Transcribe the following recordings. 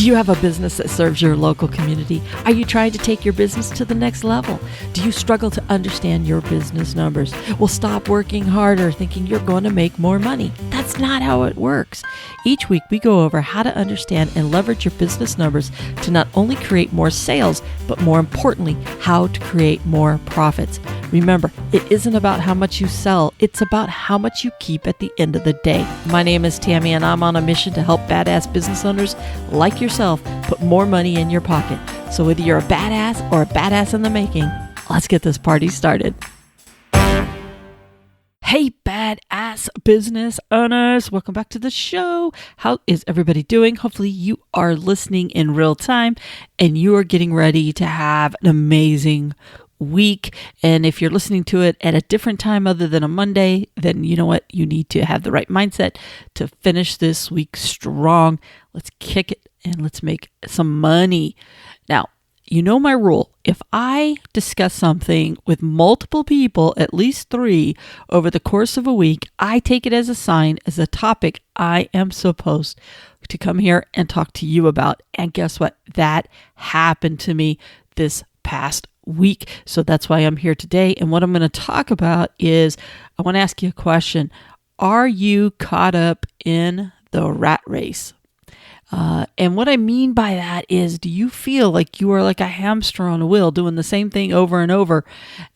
Do you have a business that serves your local community? Are you trying to take your business to the next level? Do you struggle to understand your business numbers? Well, stop working harder thinking you're going to make more money. That's not how it works. Each week, we go over how to understand and leverage your business numbers to not only create more sales, but more importantly, how to create more profits. Remember, it isn't about how much you sell. It's about how much you keep at the end of the day. My name is Tammy, and I'm on a mission to help badass business owners like yourself put more money in your pocket. So whether you're a badass or a badass in the making, let's get this party started. Hey, badass business owners. Welcome back to the show. How is everybody doing? Hopefully you are listening in real time and you are getting ready to have an amazing week. And if you're listening to it at a different time other than a Monday, then you know what? You need to have the right mindset to finish this week strong. Let's kick it and let's make some money. Now, you know my rule. If I discuss something with multiple people, at least 3, over the course of a week, I take it as a sign, as a topic I am supposed to come here and talk to you about. And guess what? That happened to me this past week. So that's why I'm here today. And what I'm going to talk about is, I want to ask you a question. Are you caught up in the rat race? And what I mean by that is, do you feel like you are like a hamster on a wheel doing the same thing over and over,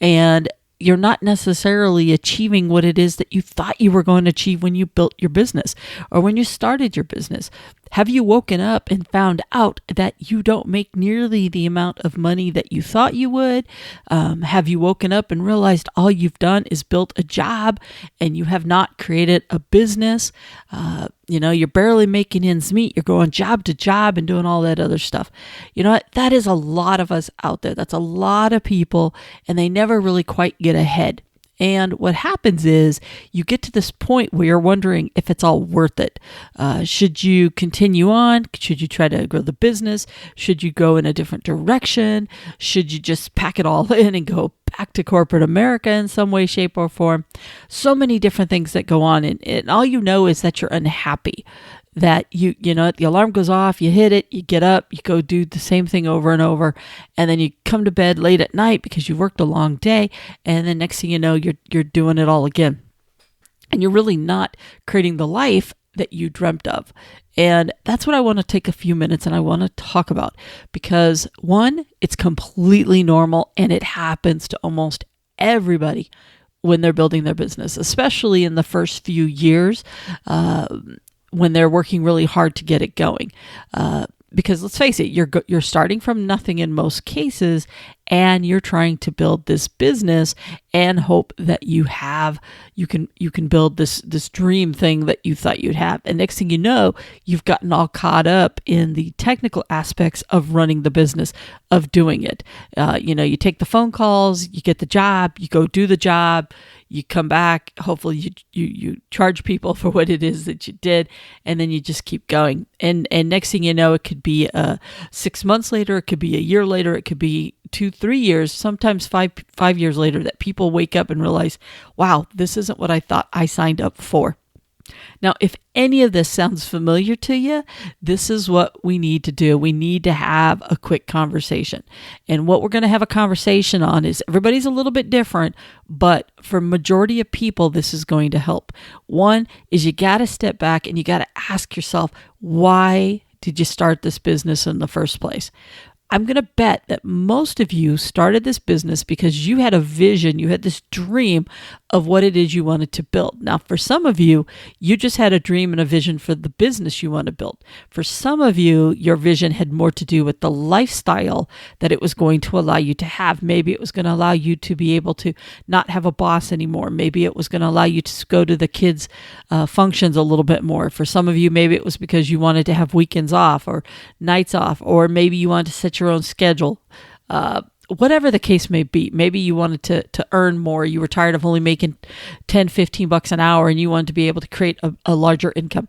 and you're not necessarily achieving what it is that you thought you were going to achieve when you built your business or when you started your business? Have you woken up and found out that you don't make nearly the amount of money that you thought you would? Have you woken up and realized all you've done is built a job and you have not created a business? You're barely making ends meet. You're going job to job and doing all that other stuff. You know what? That is a lot of us out there. That's a lot of people, and they never really quite get ahead. And what happens is you get to this point where you're wondering if it's all worth it. Should you continue on? Should you try to grow the business? Should you go in a different direction? Should you just pack it all in and go back to corporate America in some way, shape, or form? So many different things that go on. And all you know is that you're unhappy. That the alarm goes off, you hit it, you get up, you go do the same thing over and over, and then you come to bed late at night because you worked a long day, and then next thing you know, you're doing it all again. And you're really not creating the life that you dreamt of. And that's what I want to take a few minutes and I want to talk about, because one, it's completely normal and it happens to almost everybody when they're building their business, especially in the first few years, when they're working really hard to get it going. Because let's face it, you're starting from nothing in most cases, and you're trying to build this business and hope that you can build this dream thing that you thought you'd have. And next thing you know, you've gotten all caught up in the technical aspects of running the business, of doing it. You take the phone calls, you get the job, you go do the job, you come back, hopefully you charge people for what it is that you did, and then you just keep going. And next thing you know, it could be 6 months later, it could be a year later, it could be 2-3 years, sometimes five years later, that people wake up and realize, wow, this isn't what I thought I signed up for. Now, if any of this sounds familiar to you, this is what we need to do. We need to have a quick conversation. And what we're going to have a conversation on is, everybody's a little bit different, but for majority of people, this is going to help. One is, you got to step back and you got to ask yourself, why did you start this business in the first place? I'm going to bet that most of you started this business because you had a vision, you had this dream of what it is you wanted to build. Now, for some of you, you just had a dream and a vision for the business you want to build. For some of you, your vision had more to do with the lifestyle that it was going to allow you to have. Maybe it was going to allow you to be able to not have a boss anymore. Maybe it was going to allow you to go to the kids' functions a little bit more. For some of you, maybe it was because you wanted to have weekends off or nights off, or maybe you wanted to set your own schedule. Whatever the case may be, maybe you wanted to earn more. You were tired of only making $10-15 an hour, and you wanted to be able to create a larger income.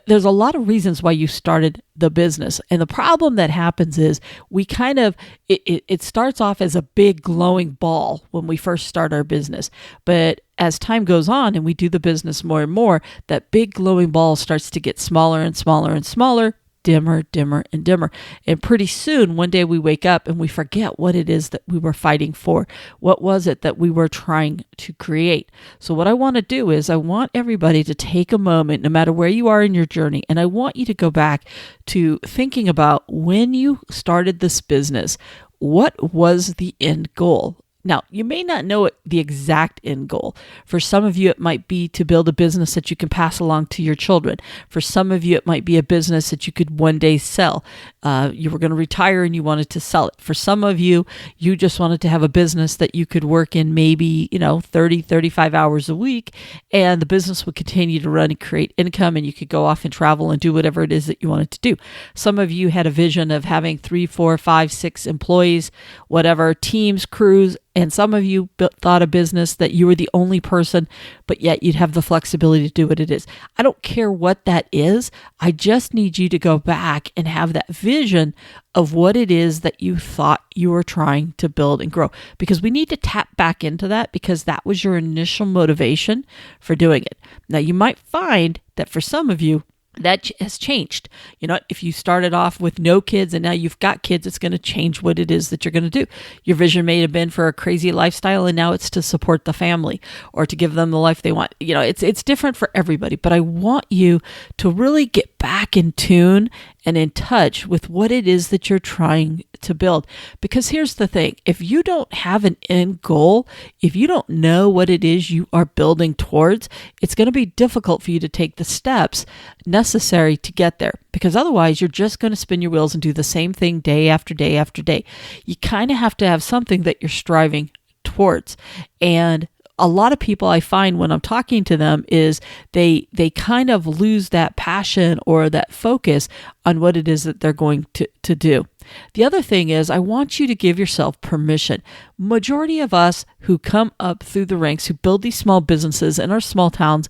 There's a lot of reasons why you started the business. And the problem that happens is it starts off as a big glowing ball when we first start our business. But as time goes on and we do the business more and more, that big glowing ball starts to get smaller and smaller and smaller, dimmer, dimmer, and dimmer. And pretty soon, one day we wake up and we forget what it is that we were fighting for. What was it that we were trying to create? So what I want to do is I want everybody to take a moment, no matter where you are in your journey, and I want you to go back to thinking about when you started this business. What was the end goal? Now, you may not know the exact end goal. For some of you, it might be to build a business that you can pass along to your children. For some of you, it might be a business that you could one day sell. You were going to retire and you wanted to sell it. For some of you, you just wanted to have a business that you could work in maybe, 30, 35 hours a week, and the business would continue to run and create income, and you could go off and travel and do whatever it is that you wanted to do. Some of you had a vision of having 3, 4, 5, 6 employees, whatever, teams, crews. And some of you thought a business that you were the only person, but yet you'd have the flexibility to do what it is. I don't care what that is. I just need you to go back and have that vision of what it is that you thought you were trying to build and grow. Because we need to tap back into that, because that was your initial motivation for doing it. Now, you might find that for some of you, that has changed. If you started off with no kids and now you've got kids, it's going to change what it is that you're going to do. Your vision may have been for a crazy lifestyle, and now it's to support the family or to give them the life they want. It's different for everybody, but I want you to really get back in tune and in touch with what it is that you're trying to build. Because here's the thing, if you don't have an end goal, if you don't know what it is you are building towards, it's going to be difficult for you to take the steps necessary to get there. Because otherwise, you're just going to spin your wheels and do the same thing day after day after day. You kind of have to have something that you're striving towards. And a lot of people I find when I'm talking to them is they kind of lose that passion or that focus on what it is that they're going to do. The other thing is, I want you to give yourself permission. Majority of us who come up through the ranks, who build these small businesses in our small towns,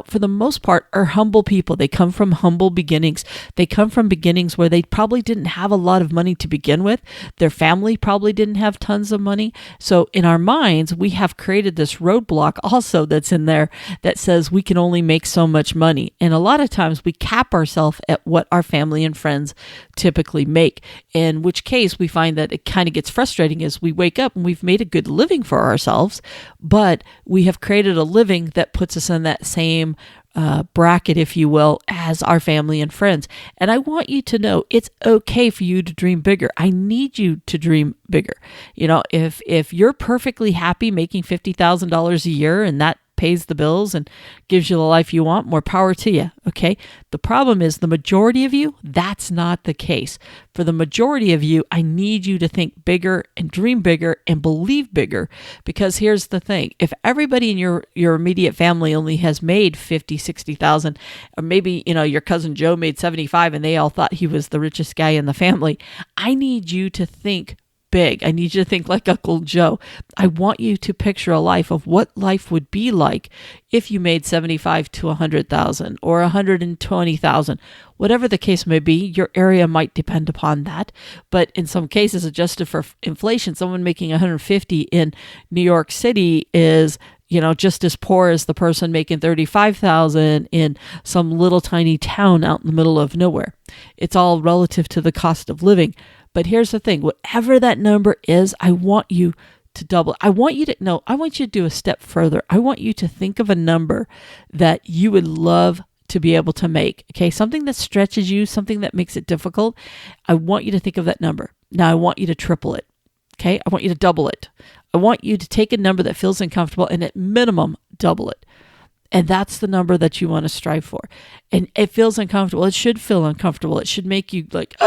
for the most part, are humble people. They come from humble beginnings. They come from beginnings where they probably didn't have a lot of money to begin with. Their family probably didn't have tons of money. So in our minds, we have created this roadblock also that's in there that says we can only make so much money. And a lot of times we cap ourselves at what our family and friends typically make. In which case we find that it kind of gets frustrating as we wake up and we've made a good living for ourselves, but we have created a living that puts us in that same bracket, if you will, as our family and friends. And I want you to know it's okay for you to dream bigger. I need you to dream bigger. If you're perfectly happy making $50,000 a year and that pays the bills and gives you the life you want, more power to you, okay? The problem is the majority of you, that's not the case. For the majority of you, I need you to think bigger and dream bigger and believe bigger, because here's the thing. If everybody in your immediate family only has made 50, 60,000, or maybe, your cousin Joe made 75 and they all thought he was the richest guy in the family, I need you to think big. I need you to think like Uncle Joe. I want you to picture a life of what life would be like if you made 75 to 100,000 or 120,000. Whatever the case may be, your area might depend upon that. But in some cases, adjusted for inflation, someone making 150 in New York City is just as poor as the person making 35,000 in some little tiny town out in the middle of nowhere. It's all relative to the cost of living. But here's the thing, whatever that number is, I want you to double. I want you to do a step further. I want you to think of a number that you would love to be able to make. Okay, something that stretches you, something that makes it difficult. I want you to think of that number. Now I want you to triple it. Okay, I want you to double it. I want you to take a number that feels uncomfortable and at minimum double it. And that's the number that you want to strive for. And it feels uncomfortable. It should feel uncomfortable. It should make you like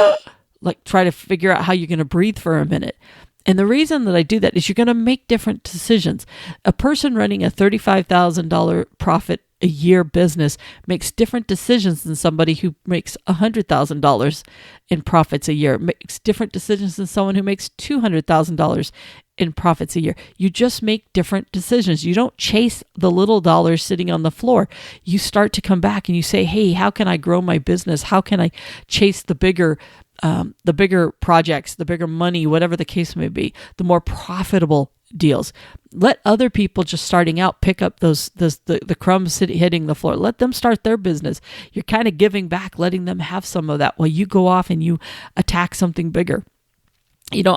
try to figure out how you're going to breathe for a minute. And the reason that I do that is you're going to make different decisions. A person running a $35,000 profit a year business makes different decisions than somebody who makes $100,000 in profits a year, makes different decisions than someone who makes $200,000 in profits a year. You just make different decisions. You don't chase the little dollars sitting on the floor. You start to come back and you say, hey, how can I grow my business? How can I chase the bigger projects, the bigger money, whatever the case may be, the more profitable deals. Let other people just starting out pick up the crumbs hitting the floor. Let them start their business. You're kind of giving back, letting them have some of that while you go off and you attack something bigger.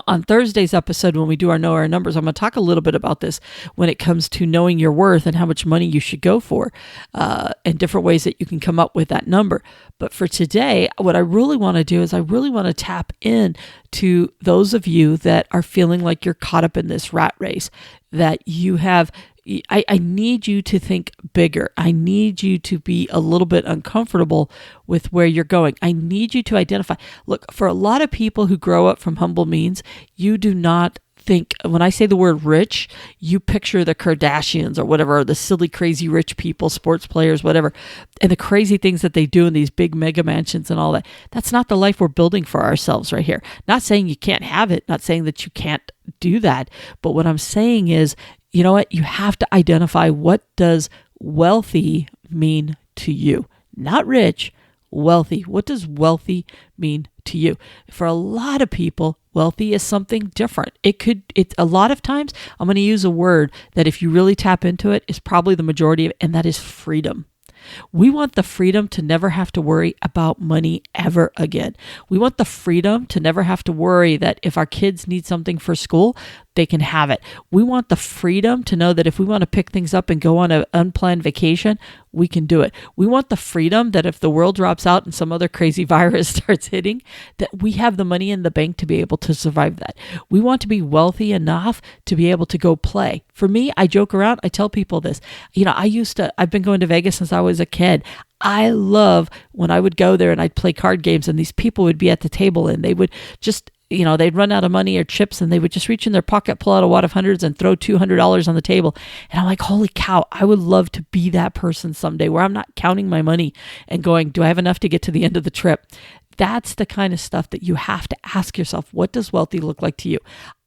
On Thursday's episode, when we do our Know Our Numbers, I'm going to talk a little bit about this when it comes to knowing your worth and how much money you should go for, and different ways that you can come up with that number. But for today, what I really want to do is I really want to tap in to those of you that are feeling like you're caught up in this rat race, that you have. I need you to think bigger. I need you to be a little bit uncomfortable with where you're going. I need you to identify. Look, for a lot of people who grow up from humble means, you do not think, when I say the word rich, you picture the Kardashians or whatever, or the silly, crazy rich people, sports players, whatever, and the crazy things that they do in these big mega mansions and all that. That's not the life we're building for ourselves right here. Not saying you can't have it, not saying that you can't do that, but what I'm saying is, you know what? You have to identify, what does wealthy mean to you? Not rich, wealthy. What does wealthy mean to you? For a lot of people, wealthy is something different. It's a lot of times, I'm going to use a word that if you really tap into it, is probably the majority of it, and that is freedom. We want the freedom to never have to worry about money ever again. We want the freedom to never have to worry that if our kids need something for school, they can have it. We want the freedom to know that if we want to pick things up and go on an unplanned vacation, we can do it. We want the freedom that if the world drops out and some other crazy virus starts hitting, that we have the money in the bank to be able to survive that. We want to be wealthy enough to be able to go play. For me, I joke around. I tell people this. I've been going to Vegas since I was a kid. I love when I would go there and I'd play card games and these people would be at the table and they would just, they'd run out of money or chips and they would just reach in their pocket, pull out a wad of hundreds and throw $200 on the table. And I'm like, holy cow, I would love to be that person someday where I'm not counting my money and going, do I have enough to get to the end of the trip? That's the kind of stuff that you have to ask yourself. What does wealthy look like to you?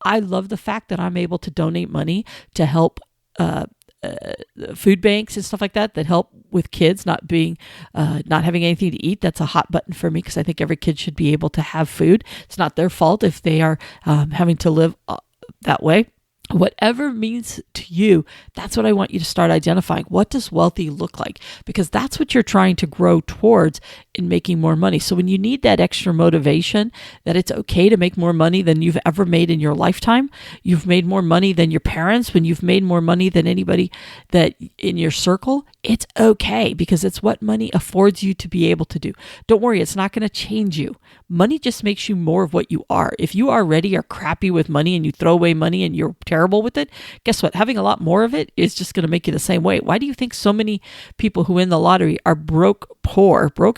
I love the fact that I'm able to donate money to help food banks and stuff like that help with kids not having anything to eat. That's a hot button for me because I think every kid should be able to have food. It's not their fault if they are having to live that way. Whatever means to you, that's what I want you to start identifying. What does wealthy look like? Because that's what you're trying to grow towards in making more money. So when you need that extra motivation that it's okay to make more money than you've ever made in your lifetime, you've made more money than your parents, when you've made more money than anybody that in your circle, it's okay because it's what money affords you to be able to do. Don't worry, it's not going to change you. Money just makes you more of what you are. If you already are crappy with money and you throw away money and you're terrible with it, guess what? Having a lot more of it is just going to make you the same way. Why do you think so many people who win the lottery are broke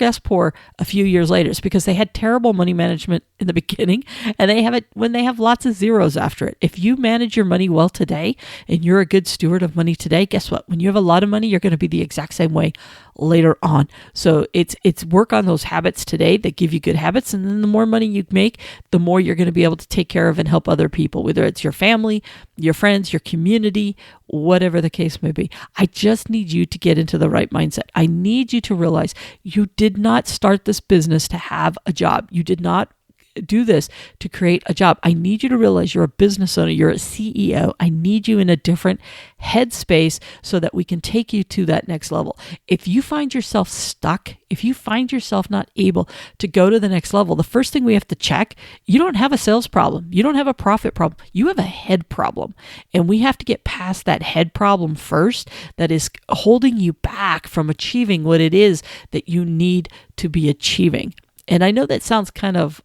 as poor a few years later? It's because they had terrible money management in the beginning and they have it when they have lots of zeros after it. If you manage your money well today and you're a good steward of money today, guess what? When you have a lot of money, you're going to be the exact same way later on. So it's work on those habits today that give you good habits. And then the more money you make, the more you're going to be able to take care of and help other people, whether it's your family, your friends, your community, whatever the case may be. I just need you to get into the right mindset. I need you to realize you did not start this business to have a job. You did not do this to create a job. I need you to realize you're a business owner. You're a CEO. I need you in a different headspace so that we can take you to that next level. If you find yourself stuck, if you find yourself not able to go to the next level, the first thing we have to check, you don't have a sales problem. You don't have a profit problem. You have a head problem. And we have to get past that head problem first that is holding you back from achieving what it is that you need to be achieving. And I know that sounds kind of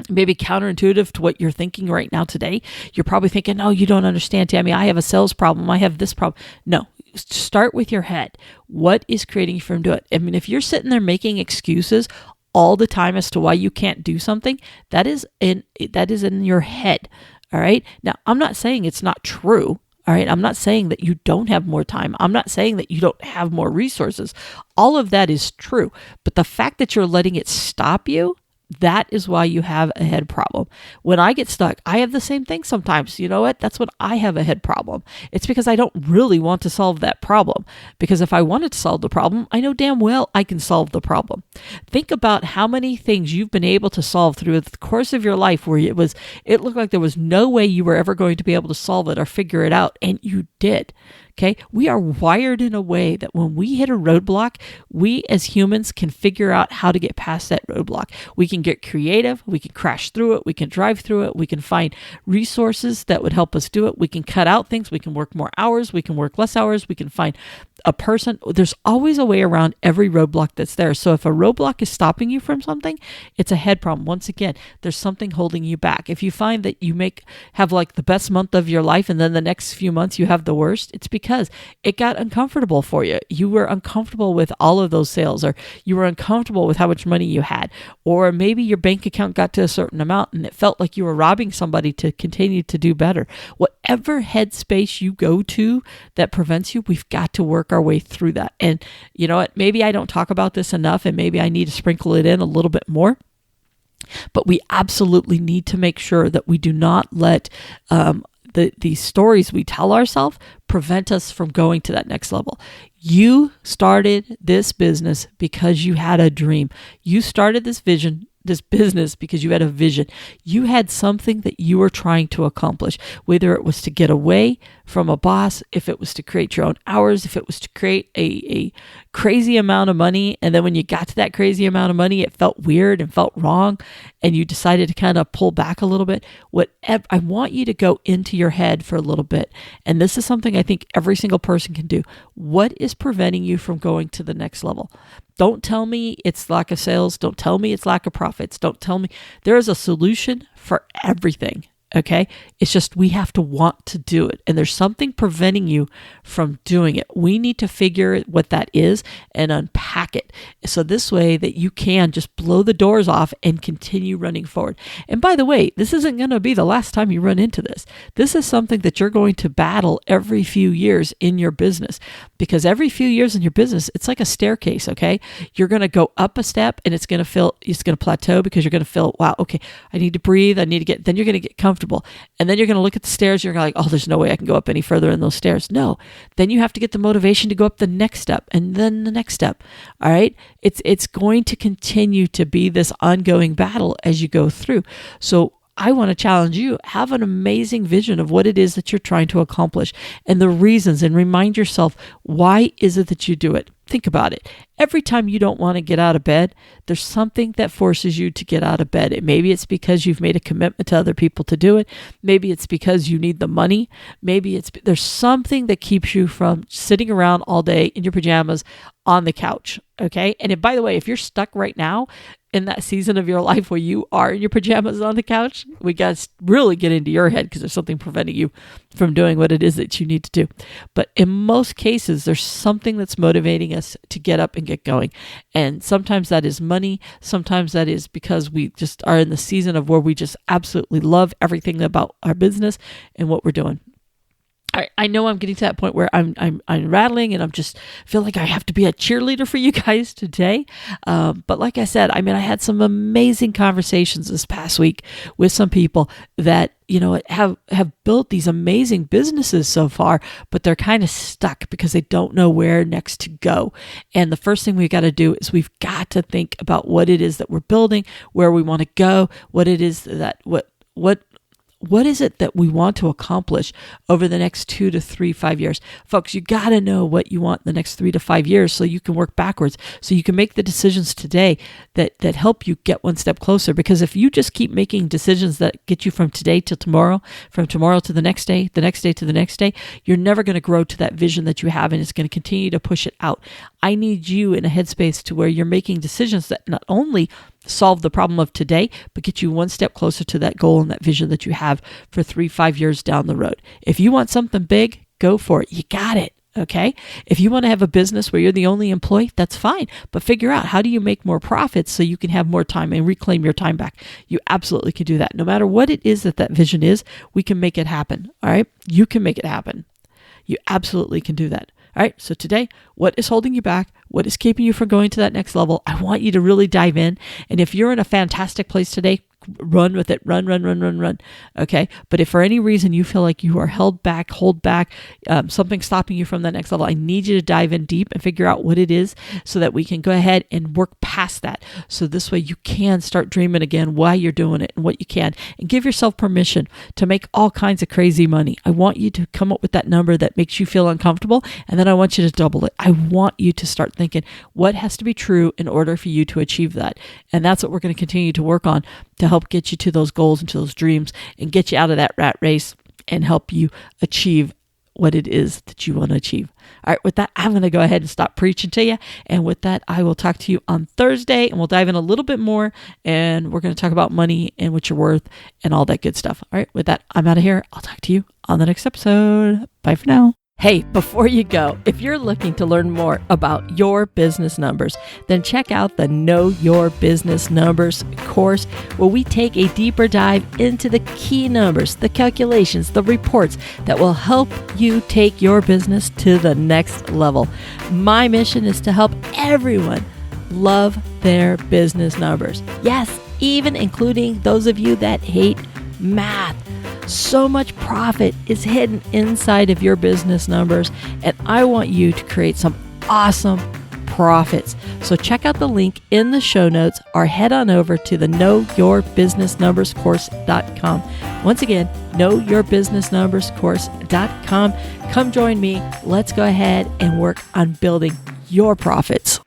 maybe counterintuitive to what you're thinking right now today. You're probably thinking, no, you don't understand, Tammy. I have a sales problem. I have this problem. No, start with your head. What is creating you from doing it? I mean, if you're sitting there making excuses all the time as to why you can't do something, that is in your head. All right. Now, I'm not saying it's not true. All right. I'm not saying that you don't have more time. I'm not saying that you don't have more resources. All of that is true. But the fact that you're letting it stop you, That is why you have a head problem. When I get stuck, I have the same thing sometimes. You know what? That's when I have a head problem. It's because I don't really want to solve that problem. Because if I wanted to solve the problem, I know damn well I can solve the problem. Think about how many things you've been able to solve through the course of your life where it looked like there was no way you were ever going to be able to solve it or figure it out, and you did. Okay, we are wired in a way that when we hit a roadblock, we as humans can figure out how to get past that roadblock. We can get creative, we can crash through it, we can drive through it, we can find resources that would help us do it, we can cut out things, we can work more hours, we can work less hours, we can find a person. There's always a way around every roadblock that's there. So if a roadblock is stopping you from something, it's a head problem. Once again, there's something holding you back. If you find that you have like the best month of your life and then the next few months you have the worst, it's because it got uncomfortable for you. You were uncomfortable with all of those sales, or you were uncomfortable with how much money you had, or maybe your bank account got to a certain amount and it felt like you were robbing somebody to continue to do better. Whatever headspace you go to that prevents you, we've got to work our way through that. And you know what? Maybe I don't talk about this enough, and maybe I need to sprinkle it in a little bit more. But we absolutely need to make sure that we do not let the stories we tell ourselves prevent us from going to that next level. You started this business because you had a dream. You started this business because you had a vision. You had something that you were trying to accomplish, whether it was to get away from a boss, if it was to create your own hours, if it was to create a crazy amount of money. And then when you got to that crazy amount of money, it felt weird and felt wrong, and you decided to kind of pull back a little bit. Whatever, I want you to go into your head for a little bit. And this is something I think every single person can do. What is preventing you from going to the next level? Don't tell me it's lack of sales. Don't tell me it's lack of profits. Don't tell me. There is a solution for everything. Okay. It's just, we have to want to do it. And there's something preventing you from doing it. We need to figure what that is and unpack it. So this way that you can just blow the doors off and continue running forward. And by the way, this isn't going to be the last time you run into this. This is something that you're going to battle every few years in your business, because every few years in your business, it's like a staircase. Okay. You're going to go up a step and it's going to plateau, because you're going to feel, wow, okay, I need to breathe. Then you're going to get comfortable. And then you're going to look at the stairs. You're going to like, oh, there's no way I can go up any further in those stairs. No. Then you have to get the motivation to go up the next step, and then the next step. All right. It's going to continue to be this ongoing battle as you go through. So I want to challenge you, have an amazing vision of what it is that you're trying to accomplish and the reasons, and remind yourself, why is it that you do it? Think about it. Every time you don't want to get out of bed, there's something that forces you to get out of bed. Maybe it's because you've made a commitment to other people to do it. Maybe it's because you need the money. Maybe there's something that keeps you from sitting around all day in your pajamas on the couch. Okay. And by the way, if you're stuck right now in that season of your life where you are in your pajamas on the couch, we got to really get into your head, because there's something preventing you from doing what it is that you need to do. But in most cases, there's something that's motivating us to get up and get going. And sometimes that is money. Sometimes that is because we just are in the season of where we just absolutely love everything about our business and what we're doing. I know I'm getting to that point where I'm rattling, and I'm just feel like I have to be a cheerleader for you guys today. But like I said, I had some amazing conversations this past week with some people that, have built these amazing businesses so far, but they're kind of stuck because they don't know where next to go. And the first thing we got to do is we've got to think about what it is that we're building, where we want to go, what it is that, what is it that we want to accomplish over the next 2 to 3, 5 years? Folks, you got to know what you want in the next 3 to 5 years so you can work backwards, so you can make the decisions today that help you get one step closer. Because if you just keep making decisions that get you from today to tomorrow, from tomorrow to the next day to the next day, you're never going to grow to that vision that you have, and it's going to continue to push it out. I need you in a headspace to where you're making decisions that not only solve the problem of today, but get you one step closer to that goal and that vision that you have for 3-5 years down the road. If you want something big, go for it. You got it. Okay. If you want to have a business where you're the only employee, that's fine. But figure out, how do you make more profits so you can have more time and reclaim your time back? You absolutely can do that. No matter what it is that vision is, we can make it happen. All right. You can make it happen. You absolutely can do that. All right, so today, what is holding you back? What is keeping you from going to that next level? I want you to really dive in. And if you're in a fantastic place today, run with it. Run. Okay. But if for any reason you feel like you are hold back, something stopping you from that next level, I need you to dive in deep and figure out what it is so that we can go ahead and work past that. So this way you can start dreaming again while you're doing it and what you can, and give yourself permission to make all kinds of crazy money. I want you to come up with that number that makes you feel uncomfortable. And then I want you to double it. I want you to start thinking what has to be true in order for you to achieve that. And that's what we're going to continue to work on to help get you to those goals and to those dreams and get you out of that rat race and help you achieve what it is that you want to achieve. All right, with that, I'm going to go ahead and stop preaching to you. And with that, I will talk to you on Thursday and we'll dive in a little bit more and we're going to talk about money and what you're worth and all that good stuff. All right, with that, I'm out of here. I'll talk to you on the next episode. Bye for now. Hey, before you go, if you're looking to learn more about your business numbers, then check out the Know Your Business Numbers course, where we take a deeper dive into the key numbers, the calculations, the reports that will help you take your business to the next level. My mission is to help everyone love their business numbers. Yes, even including those of you that hate math. So much profit is hidden inside of your business numbers, and I want you to create some awesome profits. So check out the link in the show notes or head on over to the knowyourbusinessnumberscourse.com. Once again, knowyourbusinessnumberscourse.com. Come join me. Let's go ahead and work on building your profits.